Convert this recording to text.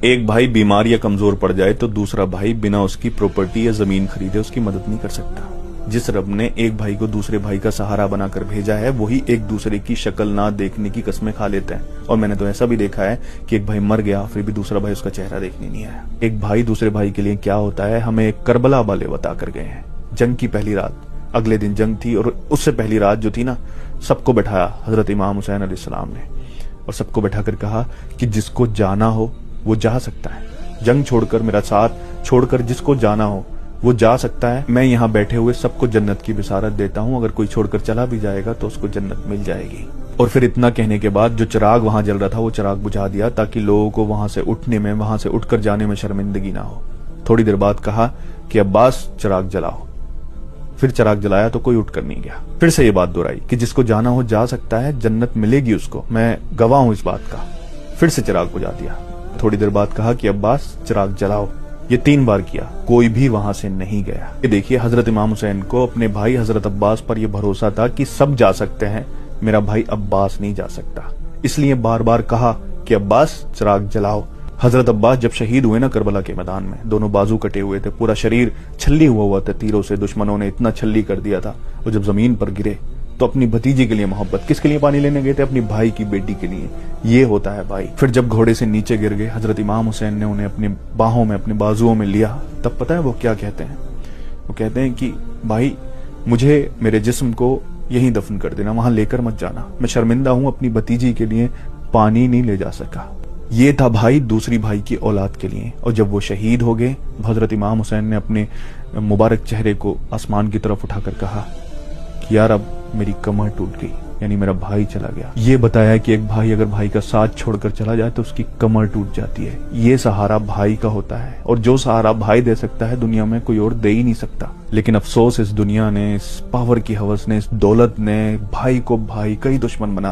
ایک بھائی بیمار یا کمزور پڑ جائے تو دوسرا بھائی بنا اس کی پراپرٹی یا زمین خریدے اس کی مدد نہیں کر سکتا۔ جس رب نے ایک بھائی کو دوسرے بھائی کا سہارا بنا کر بھیجا ہے وہی ایک دوسرے کی شکل نہ دیکھنے کی قسمیں کھا لیتے ہیں۔ اور میں نے تو ایسا بھی دیکھا ہے کہ ایک بھائی مر گیا پھر بھی دوسرا بھائی اس کا چہرہ دیکھنے نہیں آیا۔ ایک بھائی دوسرے بھائی کے لیے کیا ہوتا ہے ہمیں کربلا والے بتا کر گئے ہیں۔ جنگ کی پہلی رات، اگلے دن جنگ تھی، اور اس سے پہلی رات جو تھی نا، سب کو بٹھایا حضرت امام حسین علیہ السلام نے، اور سب کو بٹھا کر کہا کہ جس کو جانا ہو وہ جا سکتا ہے، جنگ چھوڑ کر، میرا ساتھ چھوڑ کر جس کو جانا ہو وہ جا سکتا ہے۔ میں یہاں بیٹھے ہوئے سب کو جنت کی بشارت دیتا ہوں، اگر کوئی چھوڑ کر چلا بھی جائے گا تو اس کو جنت مل جائے گی۔ اور پھر اتنا کہنے کے بعد جو چراغ وہاں جل رہا تھا وہ چراغ بجھا دیا تاکہ لوگوں کو وہاں سے اٹھنے میں، وہاں سے اٹھ کر جانے میں شرمندگی نہ ہو۔ تھوڑی دیر بعد کہا کہ عباس چراغ جلاؤ، پھر چراغ جلایا تو کوئی اٹھ کر نہیں گیا۔ پھر سے یہ بات دہرائی کہ جس کو جانا ہو جا سکتا ہے، جنت ملے گی اس کو، میں گواہ ہوں اس بات کا۔ پھر سے چراغ بجھا دیا۔ تھوڑی دیر بعد کہا کہ عباس چراغ جلاؤ، یہ 3 بار کیا، کوئی بھی وہاں سے نہیں گیا۔ یہ دیکھیے حضرت امام حسین کو اپنے بھائی حضرت عباس پر یہ بھروسہ تھا کہ سب جا سکتے ہیں، میرا بھائی عباس نہیں جا سکتا، اس لیے بار بار کہا کہ عباس چراغ جلاؤ۔ حضرت عباس جب شہید ہوئے نا کربلا کے میدان میں، دونوں بازو کٹے ہوئے تھے، پورا شریر چھلی ہوا تھا تیروں سے، دشمنوں نے اتنا چھلی کر دیا تھا، اور جب زمین پر گرے تو اپنی بھتیجی کے لیے محبت، کس کے لیے پانی لینے گئے تھے؟ اپنی بھائی کی بیٹی کے لیے۔ یہ ہوتا ہے بھائی۔ پھر جب گھوڑے سے نیچے گر گئے، حضرت امام حسین نے انہیں اپنی باہوں میں، اپنے بازوؤں میں لیا، تب پتہ ہے وہ کیا کہتے ہیں؟ وہ کہتے ہیں کہ بھائی مجھے میرے جسم کو یہیں دفن کر دینا، وہاں لے کر مت جانا، میں شرمندہ ہوں، اپنی بھتیجی کے لیے پانی نہیں لے جا سکا۔ یہ تھا بھائی دوسری بھائی کی اولاد کے لیے۔ اور جب وہ شہید ہو گئے، حضرت امام حسین نے اپنے مبارک چہرے کو آسمان کی طرف اٹھا کر کہا کہ یار اب میری کمر ٹوٹ گئی، یعنی میرا بھائی چلا گیا۔ یہ بتایا کہ ایک بھائی اگر بھائی کا ساتھ چھوڑ کر چلا جائے تو اس کی کمر ٹوٹ جاتی ہے۔ یہ سہارا بھائی کا ہوتا ہے، اور جو سہارا بھائی دے سکتا ہے دنیا میں کوئی اور دے ہی نہیں سکتا۔ لیکن افسوس اس دنیا نے، اس پاور کی ہوس نے، اس دولت نے بھائی کو بھائی کا ہی دشمن بنا